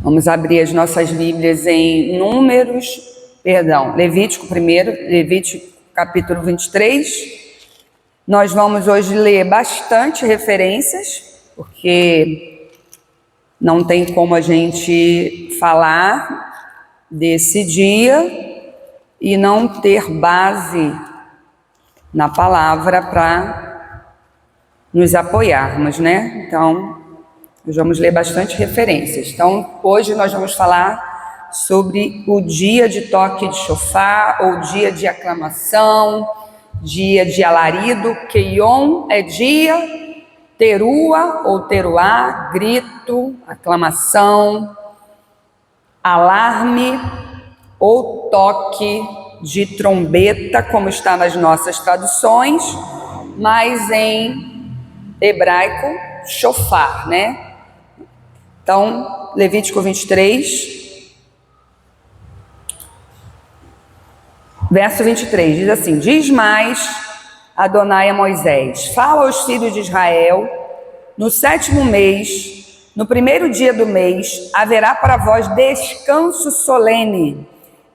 Vamos abrir as nossas Bíblias em Levítico primeiro, Levítico capítulo 23. Nós vamos hoje ler bastante referências, porque não tem como a gente falar desse dia e não ter base na palavra para nos apoiarmos, né? Então, nós vamos ler bastante referências. Então, hoje nós vamos falar sobre o dia de toque de chofar, ou dia de aclamação, dia de alarido, que Yom é dia, terua ou teruá, grito, aclamação, alarme ou toque de trombeta, como está nas nossas traduções, mas em hebraico, chofar, né? Então, Levítico 23, verso 23, diz assim: diz mais Adonai a Moisés: fala aos filhos de Israel, no 7º mês, no 1º dia do mês, haverá para vós descanso solene,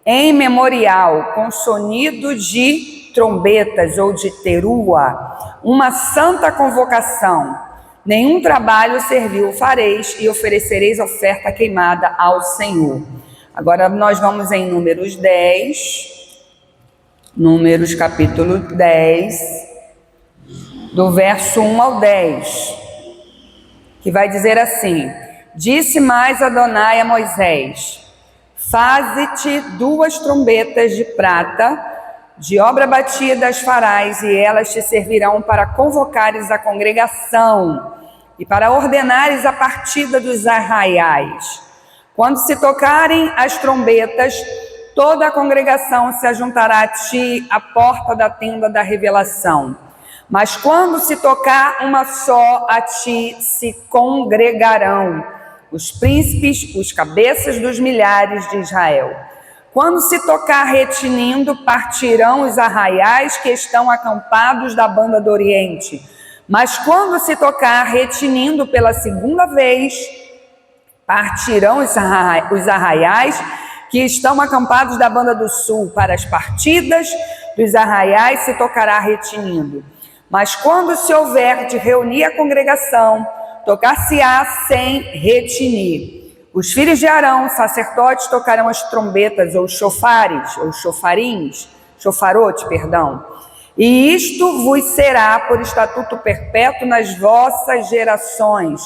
em memorial, com sonido de trombetas ou de terua, uma santa convocação. Nenhum trabalho servil fareis e oferecereis oferta queimada ao Senhor. Agora nós vamos em Números 10, Números capítulo 10, do verso 1 ao 10, que vai dizer assim: disse mais Adonai a Moisés: faze-te 2 trombetas de prata, de obra batida as farás, e elas te servirão para convocares a congregação e para ordenares a partida dos arraiais. Quando se tocarem as trombetas, toda a congregação se ajuntará a ti à porta da tenda da revelação. Mas quando se tocar uma só, a ti se congregarão os príncipes, os cabeças dos milhares de Israel. Quando se tocar retinindo, partirão os arraiais que estão acampados da banda do Oriente. Mas quando se tocar retinindo pela 2ª vez, partirão os arraiais que estão acampados da banda do Sul. Para as partidas dos arraiais se tocará retinindo. Mas quando se houver de reunir a congregação, tocar-se-á sem retinir. Os filhos de Arão, sacerdotes, tocarão as trombetas, ou chofares, ou chofarote, E isto vos será por estatuto perpétuo nas vossas gerações.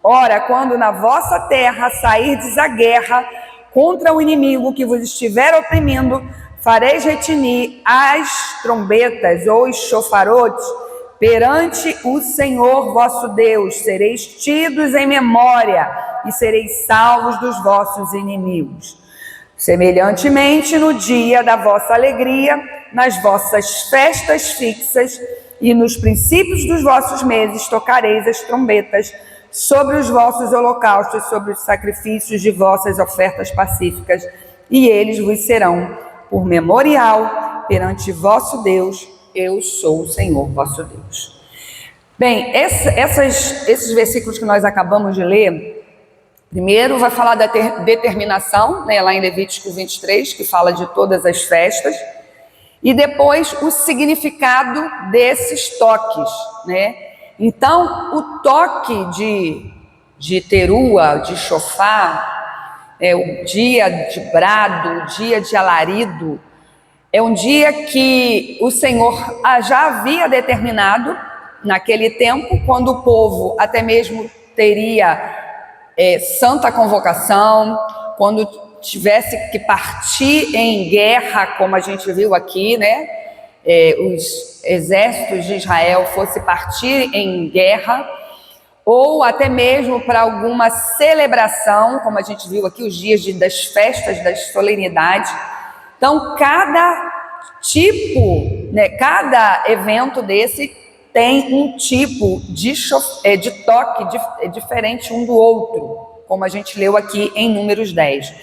Ora, quando na vossa terra sairdes à guerra contra o inimigo que vos estiver oprimindo, fareis retinir as trombetas, ou os chofarotes, perante o Senhor vosso Deus. Sereis tidos em memória e sereis salvos dos vossos inimigos. Semelhantemente, no dia da vossa alegria, nas vossas festas fixas e nos princípios dos vossos meses, tocareis as trombetas sobre os vossos holocaustos, sobre os sacrifícios de vossas ofertas pacíficas, e eles vos serão por memorial perante vosso Deus. Eu sou o Senhor vosso Deus. Bem, esses versículos que nós acabamos de ler, primeiro vai falar da determinação, né, lá em Levítico 23, que fala de todas as festas, e depois o significado desses toques, né? Então, o toque de terua, de chofar, o dia de brado, o dia de alarido, é um dia que o Senhor já havia determinado naquele tempo, quando o povo até mesmo teria santa convocação, quando tivesse que partir em guerra, como a gente viu aqui, né? Os exércitos de Israel fossem partir em guerra, ou até mesmo para alguma celebração, como a gente viu aqui, os dias das festas, das solenidades. Então, cada tipo, né, cada evento desse tem um tipo de toque diferente um do outro, como a gente leu aqui em Números 10.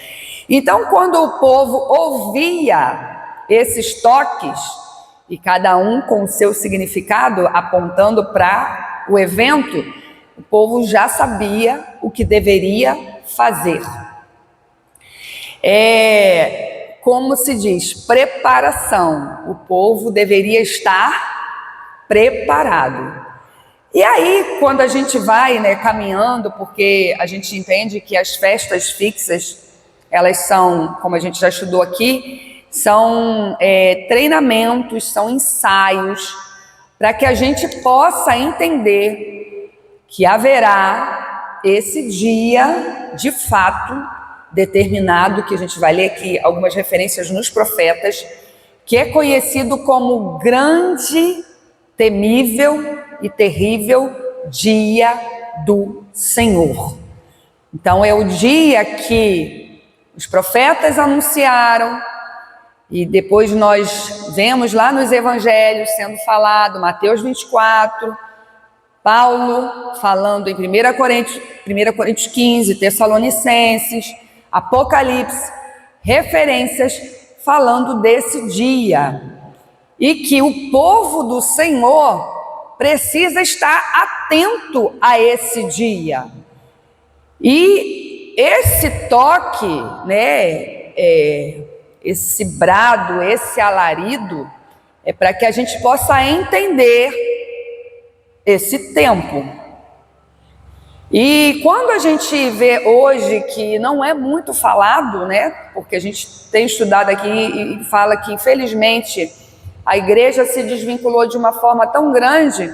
Então, quando o povo ouvia esses toques, e cada um com o seu significado apontando para o evento, o povo já sabia o que deveria fazer. Como se diz, preparação. O povo deveria estar preparado. E aí, quando a gente vai, né, caminhando, porque a gente entende que as festas fixas, elas são, como a gente já estudou aqui, são treinamentos, são ensaios, para que a gente possa entender que haverá esse dia, de fato, determinado, que a gente vai ler aqui algumas referências nos profetas, que é conhecido como grande, temível e terrível dia do Senhor. Então é o dia que os profetas anunciaram, e depois nós vemos lá nos evangelhos sendo falado, Mateus 24, Paulo falando em 1 Coríntios 15, Tessalonicenses, Apocalipse, referências falando desse dia. E que o povo do Senhor precisa estar atento a esse dia. E esse toque, né, esse brado, esse alarido, é para que a gente possa entender esse tempo. E quando a gente vê hoje que não é muito falado, né, porque a gente tem estudado aqui e fala que, infelizmente, a igreja se desvinculou de uma forma tão grande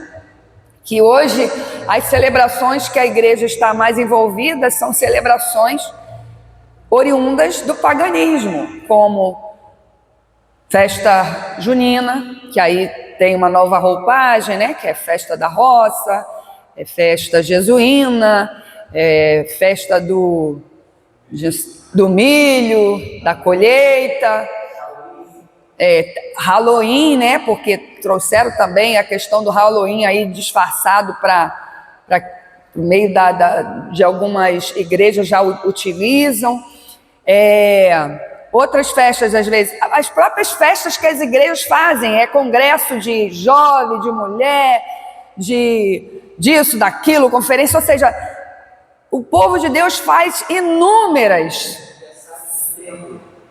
que hoje as celebrações que a igreja está mais envolvida são celebrações oriundas do paganismo, como festa junina, que aí tem uma nova roupagem, né, que é festa da roça, é festa jesuína, é festa do milho, da colheita, Halloween, né? Porque trouxeram também a questão do Halloween aí disfarçado para o meio de algumas igrejas já utilizam. Outras festas, às vezes, as próprias festas que as igrejas fazem, congresso de jovem, de mulher, disso, daquilo, conferência, ou seja, o povo de Deus faz inúmeras,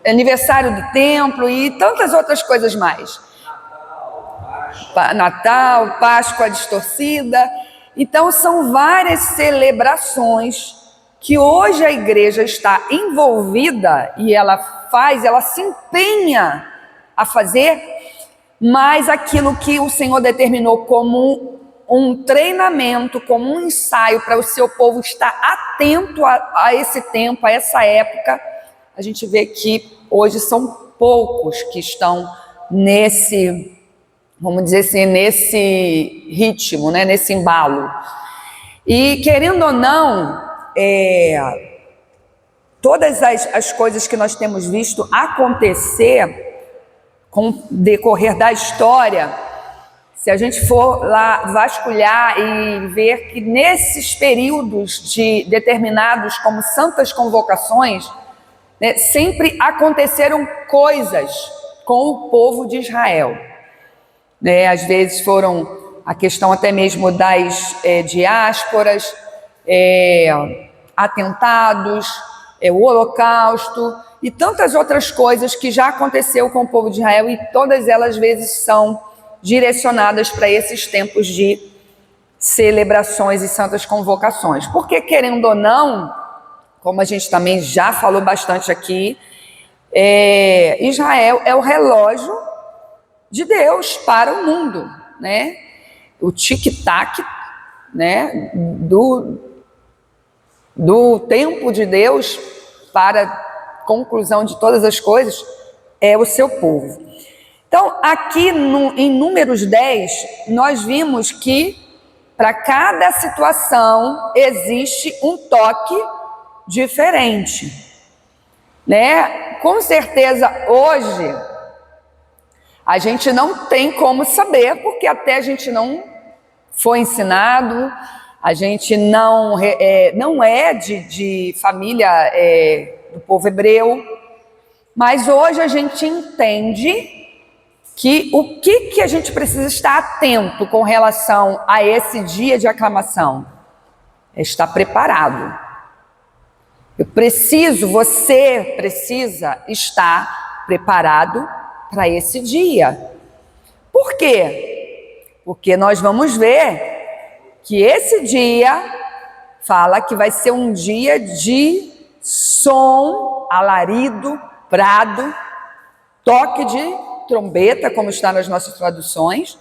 aniversário do templo e tantas outras coisas mais. Natal, Páscoa distorcida. Então são várias celebrações que hoje a igreja está envolvida e ela se empenha a fazer, mas aquilo que o Senhor determinou como um treinamento, como um ensaio para o seu povo estar atento a esse tempo, a essa época, a gente vê que hoje são poucos que estão nesse, vamos dizer assim, nesse ritmo, né, nesse embalo. E querendo ou não, todas as coisas que nós temos visto acontecer com o decorrer da história, se a gente for lá vasculhar e ver que nesses períodos determinados como santas convocações, né, sempre aconteceram coisas com o povo de Israel. Né, às vezes foram a questão até mesmo das diásporas, atentados, o holocausto e tantas outras coisas que já aconteceu com o povo de Israel, e todas elas às vezes são direcionadas para esses tempos de celebrações e santas convocações. Porque, querendo ou não, como a gente também já falou bastante aqui, Israel é o relógio de Deus para o mundo, né? O tic-tac, né, do tempo de Deus para a conclusão de todas as coisas é o seu povo. Então, aqui em Números 10, nós vimos que para cada situação existe um toque diferente, né? Com certeza hoje a gente não tem como saber, porque até a gente não foi ensinado, a gente não é de família do povo hebreu, mas hoje a gente entende que o que a gente precisa estar atento com relação a esse dia de aclamação é estar preparado. Você precisa estar preparado para esse dia. Por quê? Porque nós vamos ver que esse dia fala que vai ser um dia de som, alarido, brado, toque de trombeta, como está nas nossas traduções,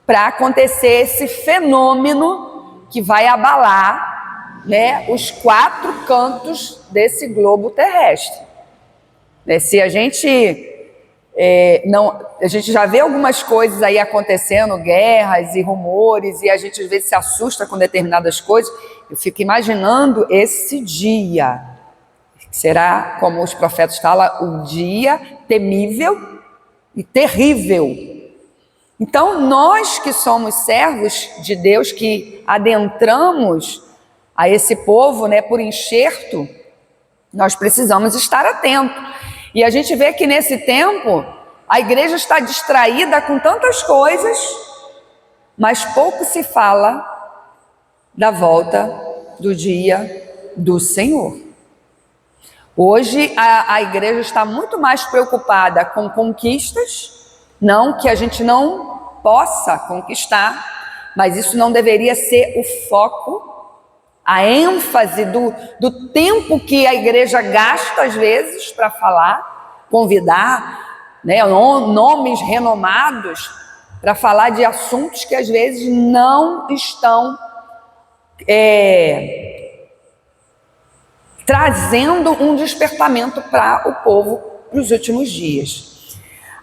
para acontecer esse fenômeno que vai abalar, né, os 4 cantos desse globo terrestre. Se a gente a gente já vê algumas coisas aí acontecendo, guerras e rumores, e a gente às vezes se assusta com determinadas coisas. Eu fico imaginando esse dia, que será, como os profetas falam, o dia temível e terrível. Então, nós que somos servos de Deus, que adentramos a esse povo, né, por enxerto, nós precisamos estar atentos. E a gente vê que nesse tempo a igreja está distraída com tantas coisas, mas pouco se fala da volta do dia do Senhor. Hoje a igreja está muito mais preocupada com conquistas, não que a gente não possa conquistar, mas isso não deveria ser o foco, a ênfase do tempo que a igreja gasta às vezes para falar, convidar, né, nomes renomados para falar de assuntos que às vezes não estão trazendo um despertamento para o povo nos últimos dias.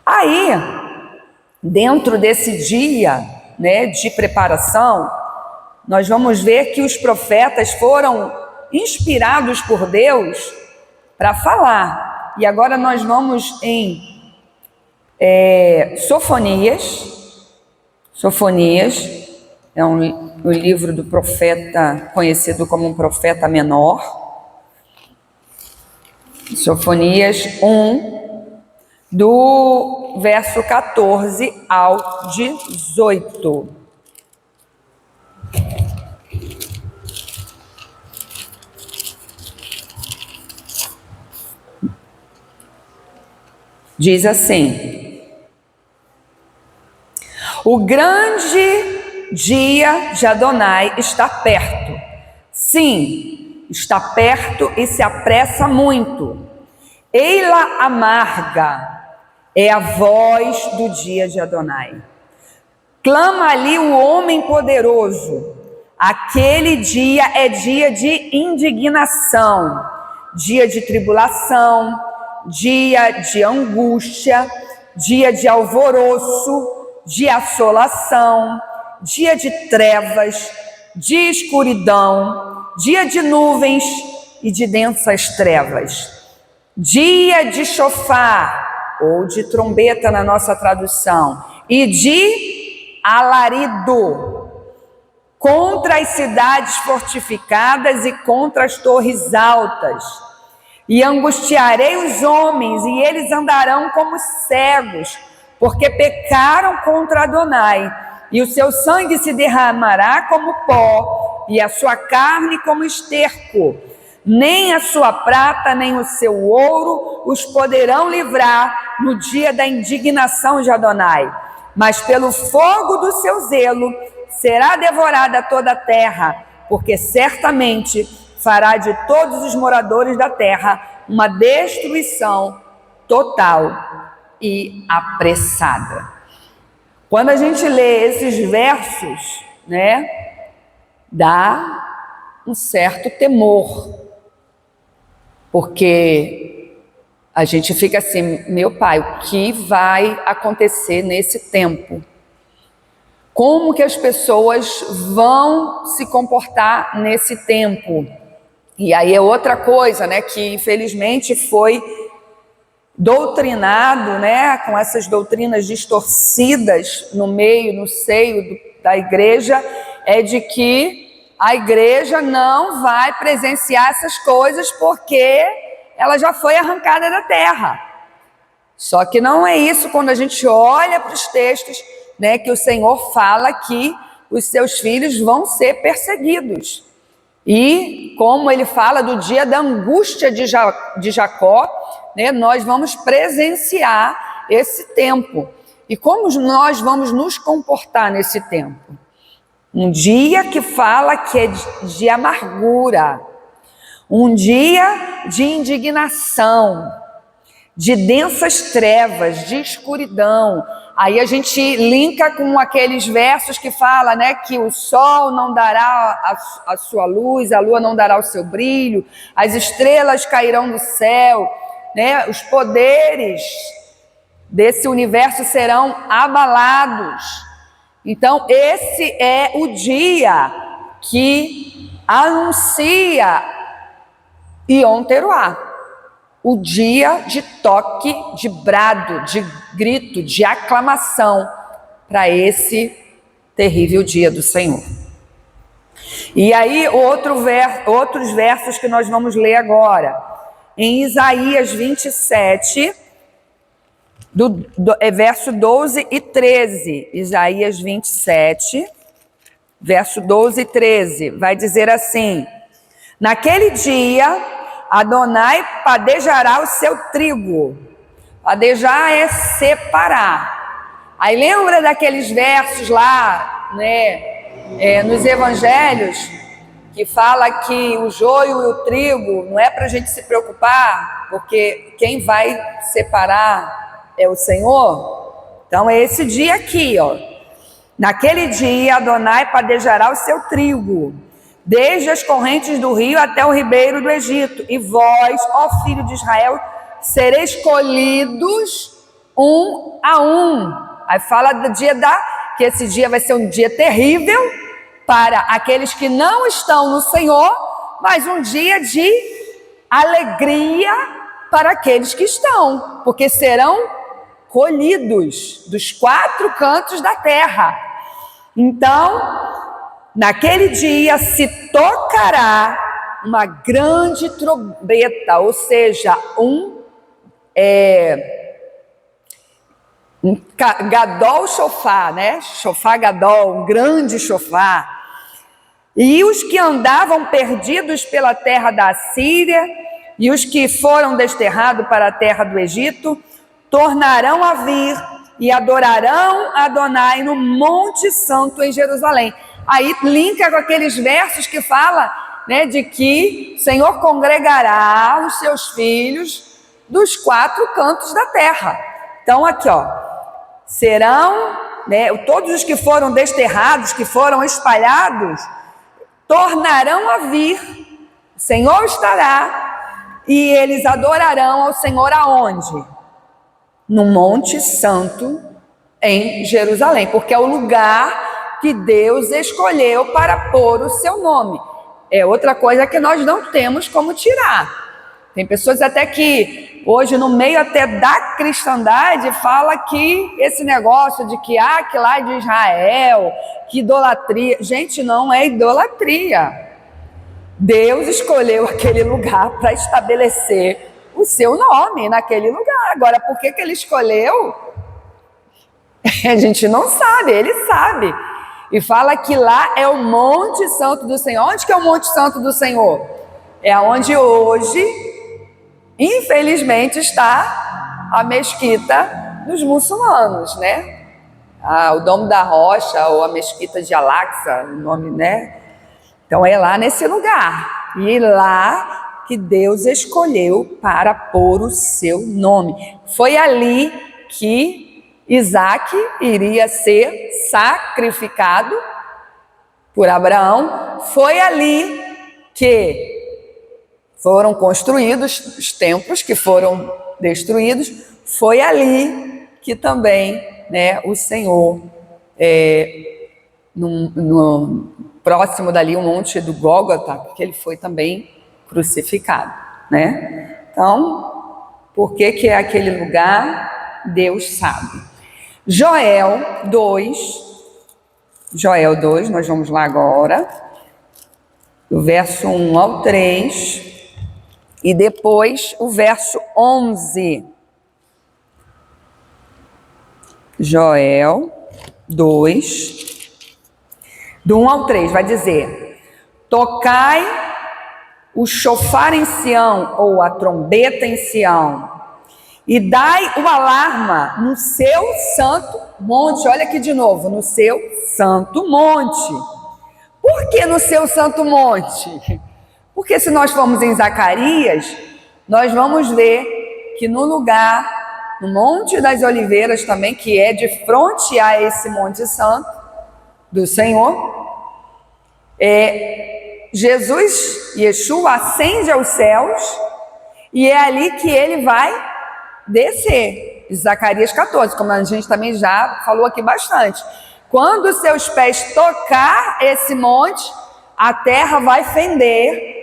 Aí, dentro desse dia, né, de preparação, nós vamos ver que os profetas foram inspirados por Deus para falar. E agora nós vamos em Sofonias. Sofonias é um livro do profeta, conhecido como um profeta menor. Sofonias 1, do verso 14 ao 18. Diz assim: o grande dia de Adonai está perto. Sim, está perto e se apressa muito. Eila amarga é a voz do dia de Adonai. Clama ali o homem poderoso. Aquele dia é dia de indignação, dia de tribulação, dia de angústia, dia de alvoroço, de assolação, dia de trevas, de escuridão, dia de nuvens e de densas trevas, dia de chofar, ou de trombeta na nossa tradução, e de alarido, contra as cidades fortificadas e contra as torres altas. E angustiarei os homens, e eles andarão como cegos, porque pecaram contra Adonai, e o seu sangue se derramará como pó, e a sua carne como esterco. Nem a sua prata, nem o seu ouro os poderão livrar no dia da indignação de Adonai. Mas pelo fogo do seu zelo será devorada toda a terra, porque certamente fará de todos os moradores da terra uma destruição total e apressada. Quando a gente lê esses versos, né, dá um certo temor, porque a gente fica assim, meu pai, o que vai acontecer nesse tempo? Como que as pessoas vão se comportar nesse tempo? E aí é outra coisa, né, que infelizmente foi doutrinado, né, com essas doutrinas distorcidas no meio, no seio da igreja, é de que a igreja não vai presenciar essas coisas porque ela já foi arrancada da terra. Só que não é isso quando a gente olha para os textos, né, que o Senhor fala que os seus filhos vão ser perseguidos. E como ele fala do dia da angústia de Jacó, né, nós vamos presenciar esse tempo. E como nós vamos nos comportar nesse tempo? Um dia que fala que é de amargura, um dia de indignação, de densas trevas, de escuridão. Aí a gente linka com aqueles versos que fala, né, que o sol não dará a sua luz, a lua não dará o seu brilho, as estrelas cairão do céu, né, os poderes desse universo serão abalados. Então esse é o dia que anuncia Yom Teruah, o dia de toque, de brado, de grito, de aclamação para esse terrível dia do Senhor. E aí outros versos que nós vamos ler agora, em Isaías 27, verso 12 e 13, Isaías 27, verso 12 e 13, vai dizer assim: naquele dia Adonai padejará o seu trigo. Padejar é separar. Aí lembra daqueles versos lá, né, nos evangelhos, que fala que o joio e o trigo não é para a gente se preocupar, porque quem vai separar é o Senhor? Então é esse dia aqui, ó. Naquele dia Adonai padejará o seu trigo, desde as correntes do rio até o ribeiro do Egito. E vós, ó filho de Israel, sereis colhidos um a um. Aí fala do dia que esse dia vai ser um dia terrível para aqueles que não estão no Senhor, mas um dia de alegria para aqueles que estão, porque serão colhidos dos 4 cantos da terra. Então, naquele dia se tocará uma grande trombeta, ou seja, um gadol shofar, né? Shofar gadol, um grande shofar. E os que andavam perdidos pela terra da Assíria e os que foram desterrados para a terra do Egito tornarão a vir e adorarão Adonai no Monte Santo em Jerusalém. Aí linka com aqueles versos que fala, né, de que o Senhor congregará os seus filhos dos 4 cantos da terra. Então aqui, ó, serão, né, todos os que foram desterrados, que foram espalhados, tornarão a vir. O Senhor estará e eles adorarão ao Senhor aonde? No Monte Santo em Jerusalém, porque é o lugar que Deus escolheu para pôr o seu nome. É outra coisa que nós não temos como tirar. Tem pessoas até que hoje no meio até da cristandade fala que esse negócio de que que lá é de Israel, que idolatria. Gente, não é idolatria. Deus escolheu aquele lugar para estabelecer o seu nome naquele lugar. Agora, por que ele escolheu? A gente não sabe, ele sabe. E fala que lá é o Monte Santo do Senhor. Onde que é o Monte Santo do Senhor? É onde hoje, infelizmente, está a mesquita dos muçulmanos, né? O Domo da Rocha, ou a mesquita de Al-Aqsa, o nome, né? Então é lá nesse lugar. E lá que Deus escolheu para pôr o seu nome. Foi ali que Isaac iria ser sacrificado por Abraão. Foi ali que foram construídos os templos que foram destruídos. Foi ali que também, né, o Senhor, no próximo dali, o monte do Gólgota, que ele foi também crucificado, né? Então, por que é aquele lugar? Deus sabe. Joel 2, nós vamos lá agora, do verso 1 ao 3, e depois o verso 11. Joel 2, do 1 ao 3, vai dizer: tocai o chofar em Sião, ou a trombeta em Sião, e dai o alarma no seu santo monte. Olha aqui de novo, no seu santo monte. Por que no seu santo monte? Porque se nós formos em Zacarias, nós vamos ver que no lugar, no Monte das Oliveiras também, que é de frente a esse Monte Santo do Senhor, Jesus, Yeshua, ascende aos céus e é ali que ele vai descer. Zacarias 14, como a gente também já falou aqui bastante. Quando seus pés tocar esse monte, a terra vai fender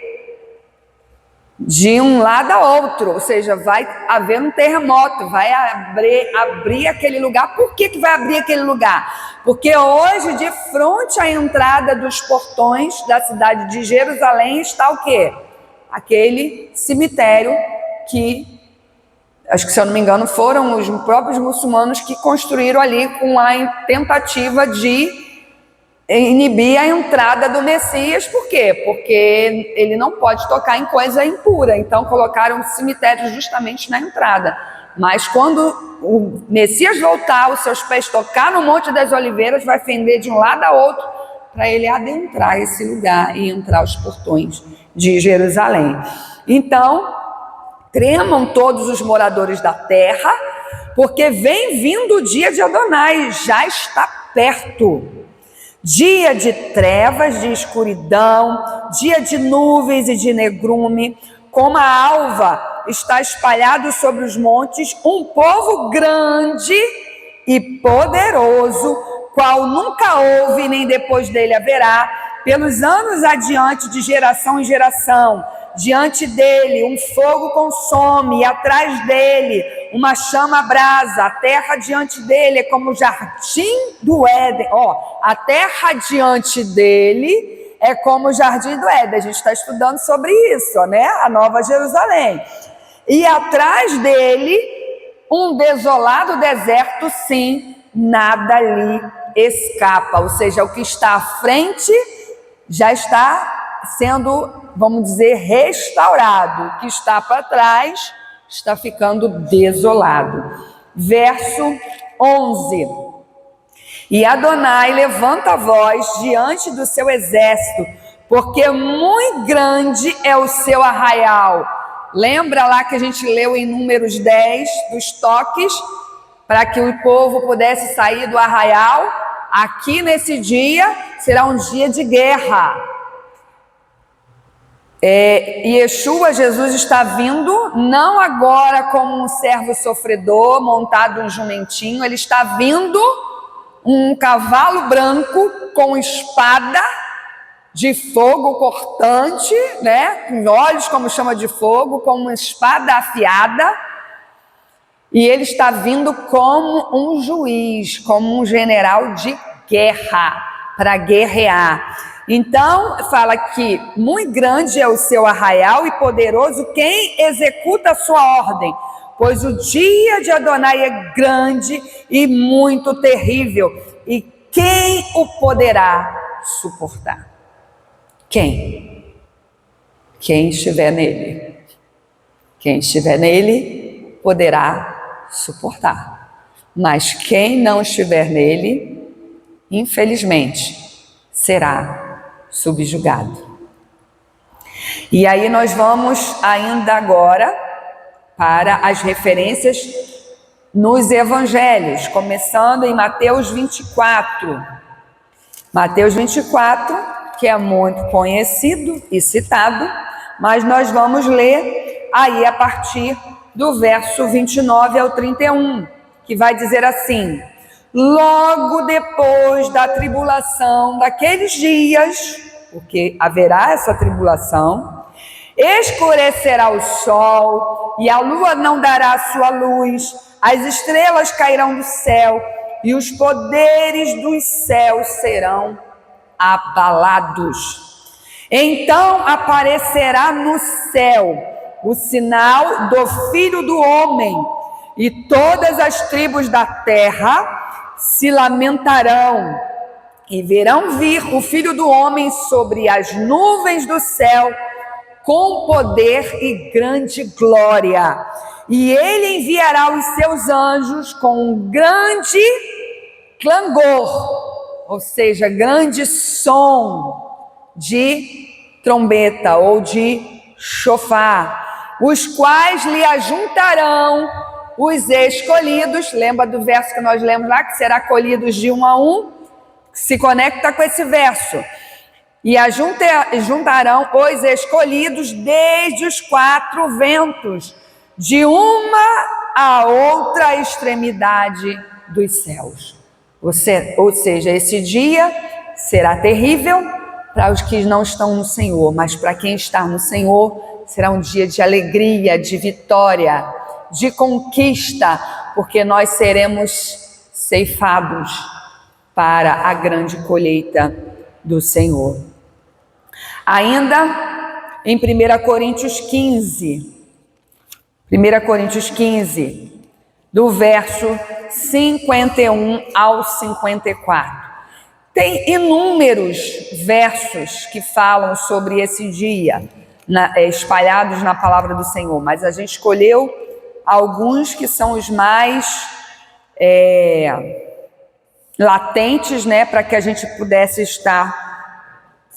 de um lado a outro, ou seja, vai haver um terremoto, vai abrir aquele lugar. Por que vai abrir aquele lugar? Porque hoje, de frente à entrada dos portões da cidade de Jerusalém, está o quê? Aquele cemitério que, acho que se eu não me engano, foram os próprios muçulmanos que construíram ali com a tentativa de inibir a entrada do Messias. Por quê? Porque ele não pode tocar em coisa impura, então colocaram cemitérios justamente na entrada. Mas quando o Messias voltar, os seus pés tocar no Monte das Oliveiras, vai fender de um lado a outro para ele adentrar esse lugar e entrar os portões de Jerusalém. Então, tremam todos os moradores da terra, porque vem vindo o dia de Adonai, já está perto. Dia de trevas, de escuridão, dia de nuvens e de negrume, como a alva está espalhado sobre os montes, um povo grande e poderoso, qual nunca houve nem depois dele haverá, pelos anos adiante, de geração em geração. Diante dele um fogo consome, e atrás dele uma chama abrasa. A terra diante dele é como o jardim do Éden. A terra diante dele é como o jardim do Éden. A gente está estudando sobre isso, né? A Nova Jerusalém. E atrás dele um desolado deserto, sim, nada lhe escapa. Ou seja, o que está à frente já está sendo, vamos dizer, restaurado. O que está para trás está ficando desolado. Verso 11. E Adonai levanta a voz diante do seu exército, porque muito grande é o seu arraial. Lembra lá que a gente leu em Números 10, dos toques, para que o povo pudesse sair do arraial? Aqui nesse dia será um dia de guerra. Yeshua, Jesus, está vindo, não agora como um servo sofredor montado em um jumentinho, ele está vindo um cavalo branco com espada de fogo cortante, né? Com olhos como chama de fogo, com uma espada afiada, e ele está vindo como um juiz, como um general de guerra, para guerrear. Então, fala que muito grande é o seu arraial e poderoso quem executa a sua ordem, pois o dia de Adonai é grande e muito terrível, e quem o poderá suportar? Quem? Quem estiver nele. Quem estiver nele poderá suportar. Mas quem não estiver nele, infelizmente, será subjugado. E aí nós vamos ainda agora para as referências nos evangelhos, começando em Mateus 24. Mateus 24, que é muito conhecido e citado, mas nós vamos ler aí a partir do verso 29 ao 31, que vai dizer assim: logo depois da tribulação daqueles dias, porque haverá essa tribulação, escurecerá o sol e a lua não dará sua luz, as estrelas cairão do céu e os poderes dos céus serão abalados. Então aparecerá no céu o sinal do Filho do Homem, e todas as tribos da terra se lamentarão e verão vir o Filho do Homem sobre as nuvens do céu com poder e grande glória. E ele enviará os seus anjos com um grande clangor, ou seja, grande som de trombeta ou de chofar, os quais lhe ajuntarão os escolhidos. Lembra do verso que nós lemos lá, que será colhidos de 1 a 1? Se conecta com esse verso. E juntarão os escolhidos desde os 4 ventos, de uma a outra extremidade dos céus. Ou seja, esse dia será terrível para os que não estão no Senhor, mas para quem está no Senhor, será um dia de alegria, de vitória, de conquista, porque nós seremos ceifados para a grande colheita do Senhor. Ainda em 1 Coríntios 15, do verso 51 ao 54. Tem inúmeros versos que falam sobre esse dia, espalhados na palavra do Senhor, mas a gente escolheu alguns que são os mais latentes, né, para que a gente pudesse estar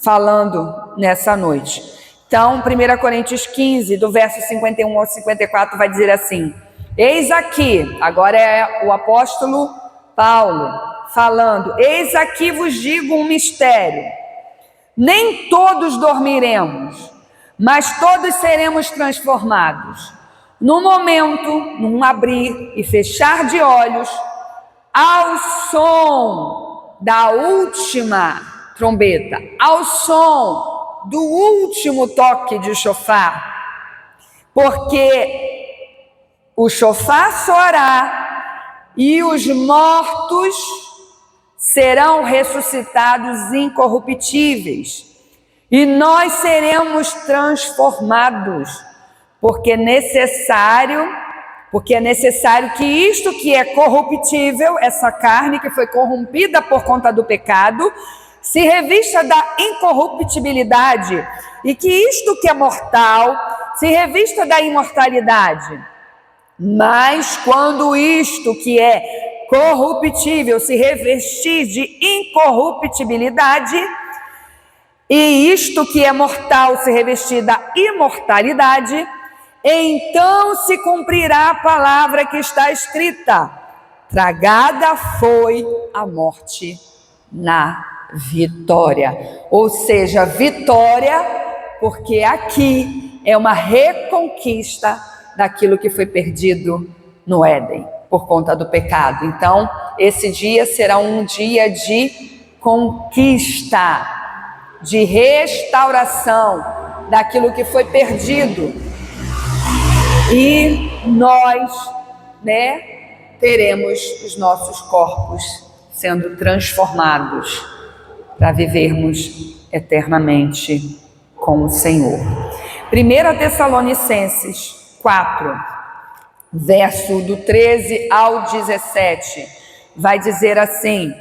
falando nessa noite. Então, 1 Coríntios 15, do verso 51 ao 54, vai dizer assim: eis aqui, agora é o apóstolo Paulo falando, eis aqui vos digo um mistério, nem todos dormiremos, mas todos seremos transformados, num momento, num abrir e fechar de olhos, ao som da última trombeta, ao som do último toque de chofar, porque o chofar soará e os mortos serão ressuscitados incorruptíveis, e nós seremos transformados, porque é necessário que isto que é corruptível, essa carne que foi corrompida por conta do pecado, se revista da incorruptibilidade, e que isto que é mortal se revista da imortalidade. Mas quando isto que é corruptível se revestir de incorruptibilidade, e isto que é mortal se revestir da imortalidade, então se cumprirá a palavra que está escrita: tragada foi a morte na vitória. Ou seja, vitória, porque aqui é uma reconquista daquilo que foi perdido no Éden por conta do pecado. Então, esse dia será um dia de conquista, de restauração daquilo que foi perdido. E nós, teremos os nossos corpos sendo transformados para vivermos eternamente com o Senhor. 1 Tessalonicenses 4, verso do 13 ao 17, vai dizer assim: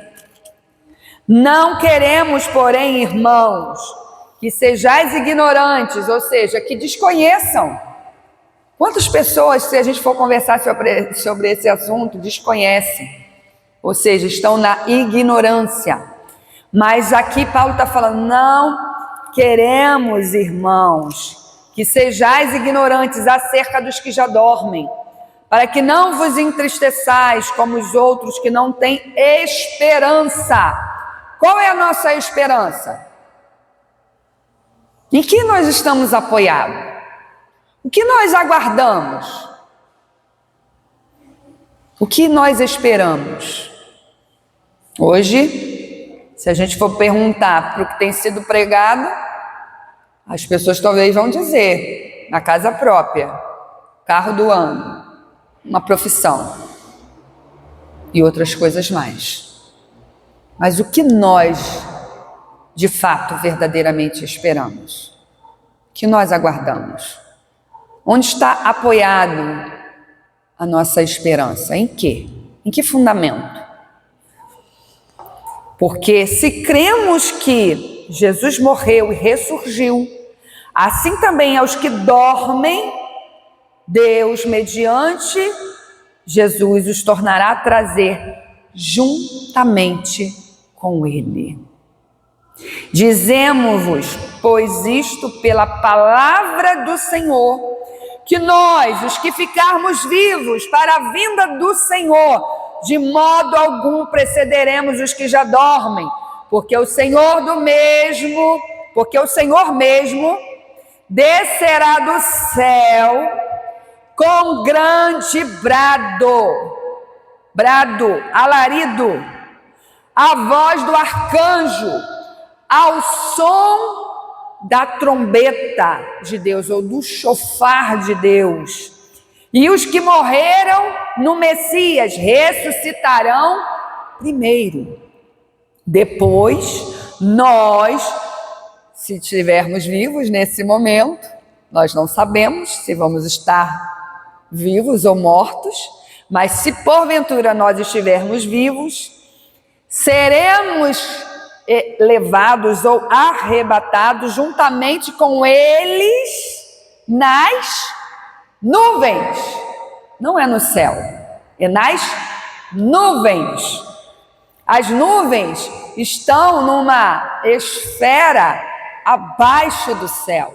não queremos, porém, irmãos, que sejais ignorantes, ou seja, que desconheçam. Quantas pessoas, se a gente for conversar sobre esse assunto, desconhecem, ou seja, estão na ignorância. Mas aqui Paulo está falando, não queremos, irmãos, que sejais ignorantes acerca dos que já dormem, para que não vos entristeçais como os outros que não têm esperança. Qual é a nossa esperança? Em que nós estamos apoiados? O que nós aguardamos? O que nós esperamos? Hoje, se a gente for perguntar para o que tem sido pregado, as pessoas talvez vão dizer, na casa própria, carro do ano, uma profissão e outras coisas mais. Mas o que nós, de fato, verdadeiramente esperamos? O que nós aguardamos? Onde está apoiado a nossa esperança? Em quê? Em que fundamento? Porque se cremos que Jesus morreu e ressurgiu, Assim também aos que dormem, Deus, mediante Jesus, os tornará a trazer juntamente com Ele. Dizemos-vos, pois isto pela palavra do Senhor, que nós, os que ficarmos vivos para a vinda do Senhor, de modo algum precederemos os que já dormem, porque o Senhor mesmo descerá do céu com grande brado, alarido, a voz do arcanjo, ao som da trombeta de Deus, ou do chofar de Deus. E os que morreram no Messias ressuscitarão primeiro. Depois, nós, se estivermos vivos nesse momento, nós não sabemos se vamos estar vivos ou mortos, mas se porventura nós estivermos vivos, seremos levados ou arrebatados juntamente com eles nas nuvens. Não é no céu, é nas nuvens. As nuvens estão numa esfera abaixo do céu.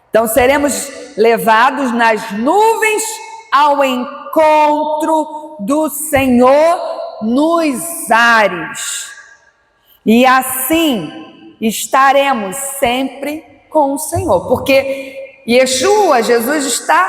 Então seremos levados nas nuvens ao encontro do Senhor nos ares. E assim estaremos sempre com o Senhor. Porque Yeshua, Jesus, está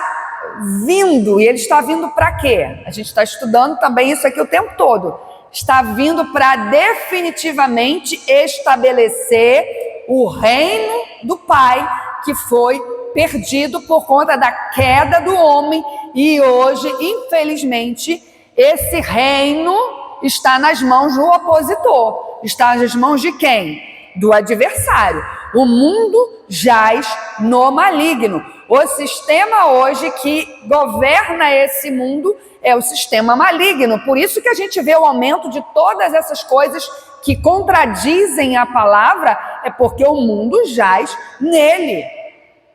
vindo. E Ele está vindo para quê? A gente está estudando também isso aqui o tempo todo. Está vindo para definitivamente estabelecer o reino do Pai, que foi perdido por conta da queda do homem, e hoje, infelizmente, esse reino está nas mãos do opositor. Está nas mãos de quem? Do adversário. O mundo jaz no maligno. O sistema hoje que governa esse mundo é o sistema maligno. Por isso que a gente vê o aumento de todas essas coisas que contradizem a palavra, é porque o mundo jaz nele.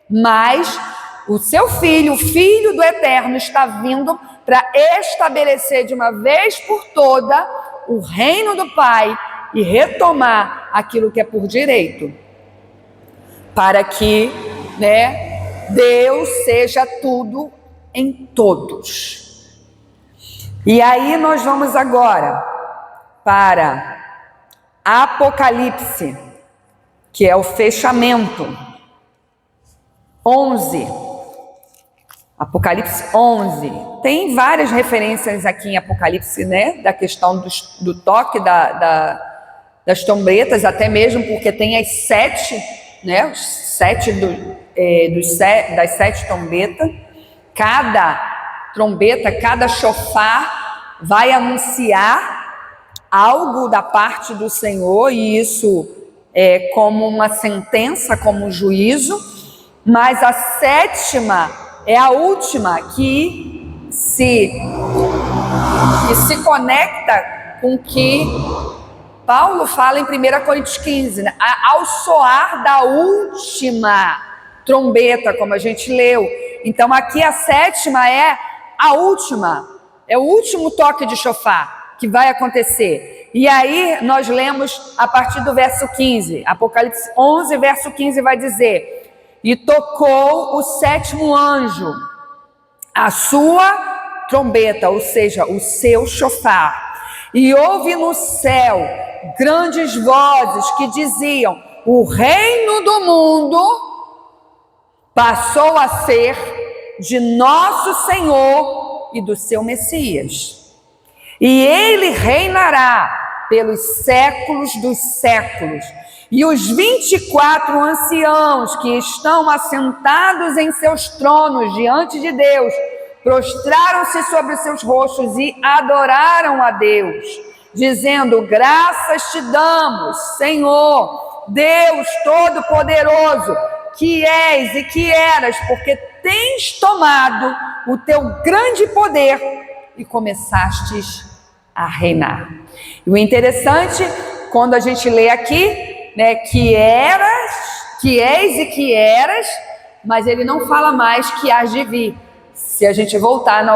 Mas o seu filho, o Filho do Eterno, está vindo para estabelecer de uma vez por toda o reino do Pai e retomar aquilo que é por direito, para que, Deus seja tudo em todos. E aí nós vamos agora para Apocalipse, que é o fechamento. 11, Apocalipse 11, tem várias referências aqui em Apocalipse, da questão do toque das trombetas, até mesmo porque tem as 7, das 7 trombetas. Cada trombeta, cada chofar vai anunciar algo da parte do Senhor, e isso é como uma sentença, como um juízo. Mas a 7ª é a última que se conecta com o que Paulo fala em 1 Coríntios 15, ao soar da última trombeta, como a gente leu. Então aqui a 7ª é a última, é o último toque de chofar que vai acontecer. E aí nós lemos a partir do verso 15, Apocalipse 11, verso 15 vai dizer: e tocou o 7º anjo a sua trombeta, ou seja, o seu chofar. E houve no céu grandes vozes que diziam: o reino do mundo passou a ser de nosso Senhor e do seu Messias. E ele reinará pelos séculos dos séculos. E os 24 anciãos que estão assentados em seus tronos diante de Deus, prostraram-se sobre os seus rostos e adoraram a Deus, dizendo: graças te damos, Senhor, Deus Todo-Poderoso, que és e que eras, porque tens tomado o teu grande poder e começastes a reinar. E o interessante, quando a gente lê aqui, né, que eras, que és e que eras, mas ele não fala mais que hás de vir. Se a gente voltar em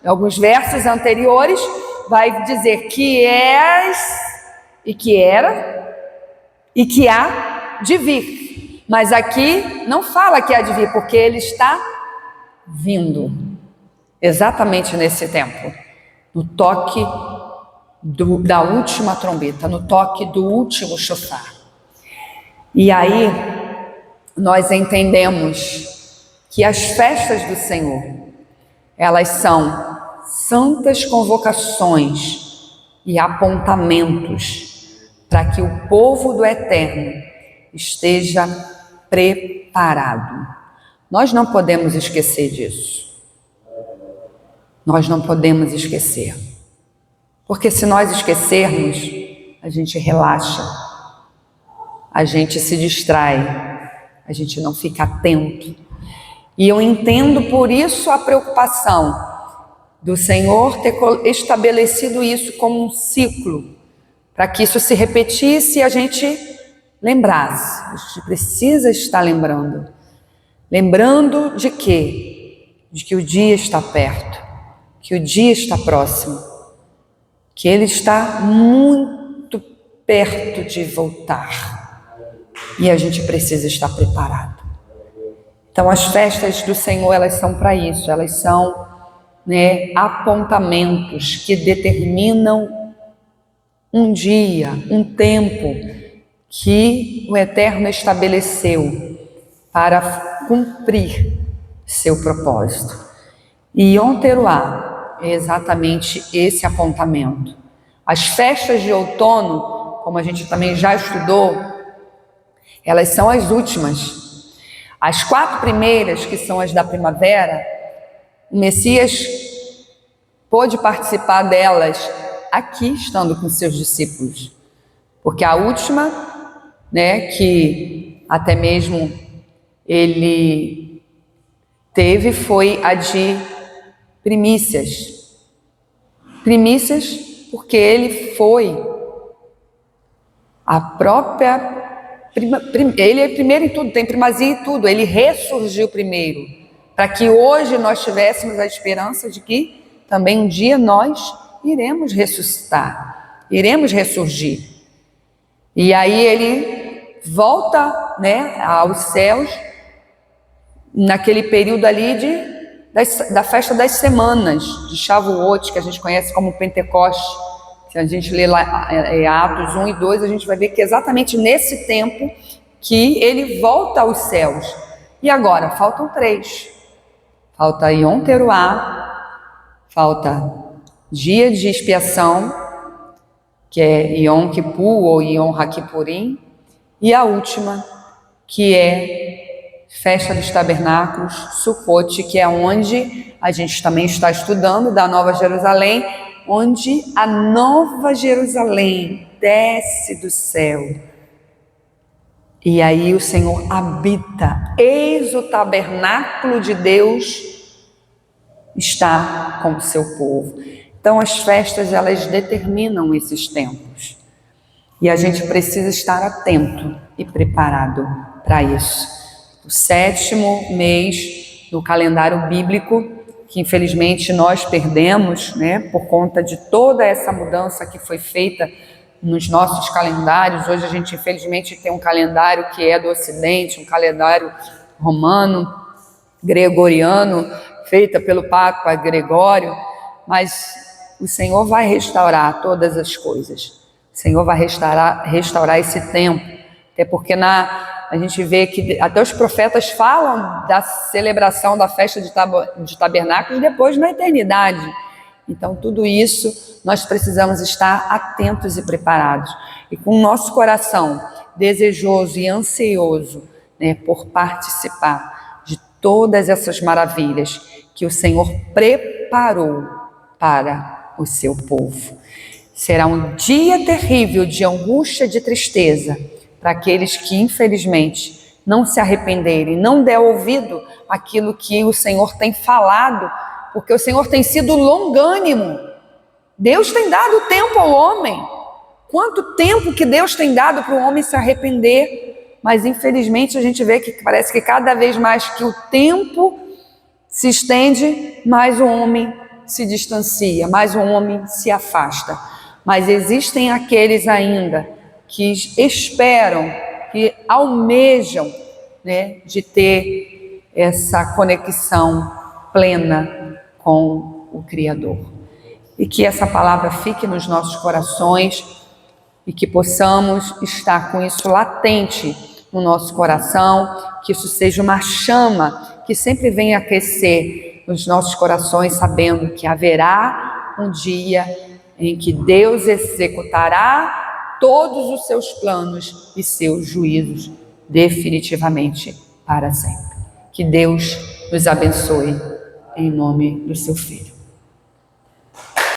alguns versos anteriores, vai dizer que és e que era e que há de vir. Mas aqui não fala que há de vir, porque ele está vindo. Exatamente nesse tempo. No toque da última trombeta, no toque do último chofar. E aí nós entendemos que as festas do Senhor, elas são santas convocações e apontamentos para que o povo do Eterno esteja preparado. Nós não podemos esquecer disso. Nós não podemos esquecer. Porque se nós esquecermos, a gente relaxa, a gente se distrai, a gente não fica atento. E eu entendo por isso a preocupação do Senhor ter estabelecido isso como um ciclo, para que isso se repetisse e a gente lembrasse. A gente precisa estar lembrando. Lembrando de quê? De que o dia está perto, que o dia está próximo, que ele está muito perto de voltar. E a gente precisa estar preparado. Então as festas do Senhor, elas são para isso, elas são, apontamentos que determinam um dia, um tempo que o Eterno estabeleceu para cumprir seu propósito. E Yom Teruah é exatamente esse apontamento. As festas de outono, como a gente também já estudou, elas são as últimas. As 4 primeiras, que são as da primavera, o Messias pôde participar delas aqui, estando com seus discípulos. Porque a última, que até mesmo ele teve, foi a de primícias. Primícias porque ele foi a própria... Ele é primeiro em tudo, tem primazia em tudo. Ele ressurgiu primeiro, para que hoje nós tivéssemos a esperança de que também um dia nós iremos ressuscitar, iremos ressurgir. E aí ele volta, aos céus, naquele período ali da festa das semanas, de Shavuot, que a gente conhece como Pentecoste. Se a gente lê lá Atos 1 e 2, a gente vai ver que é exatamente nesse tempo que ele volta aos céus. E agora, faltam 3. Falta Yom Teruah, falta dia de expiação, que é Yom Kippur ou Yom HaKippurim, e a última, que é Festa dos Tabernáculos, Sukkot, que é onde a gente também está estudando, da Nova Jerusalém, onde a Nova Jerusalém desce do céu. E aí o Senhor habita. Eis o tabernáculo de Deus está com o seu povo. Então as festas, elas determinam esses tempos. E a gente precisa estar atento e preparado para isso. O 7º mês do calendário bíblico, que infelizmente nós perdemos, por conta de toda essa mudança que foi feita nos nossos calendários. Hoje a gente infelizmente tem um calendário que é do Ocidente, um calendário romano, gregoriano, feita pelo Papa Gregório, mas o Senhor vai restaurar todas as coisas. O Senhor vai restaurar esse tempo, até porque a gente vê que até os profetas falam da celebração da festa de tabernáculos depois na eternidade. Então tudo isso nós precisamos estar atentos e preparados. E com o nosso coração desejoso e ansioso, por participar de todas essas maravilhas que o Senhor preparou para o seu povo. Será um dia terrível de angústia, de tristeza, para aqueles que, infelizmente, não se arrependerem, não der ouvido àquilo que o Senhor tem falado, porque o Senhor tem sido longânimo. Deus tem dado tempo ao homem. Quanto tempo que Deus tem dado para o homem se arrepender, mas infelizmente a gente vê que parece que cada vez mais que o tempo se estende, mais o homem se distancia, mais o homem se afasta. Mas existem aqueles ainda que esperam, que almejam, né, de ter essa conexão plena com o Criador. E que essa palavra fique nos nossos corações e que possamos estar com isso latente no nosso coração, que isso seja uma chama que sempre venha aquecer os nossos corações, sabendo que haverá um dia em que Deus executará todos os seus planos e seus juízos definitivamente para sempre. Que Deus nos abençoe em nome do seu Filho.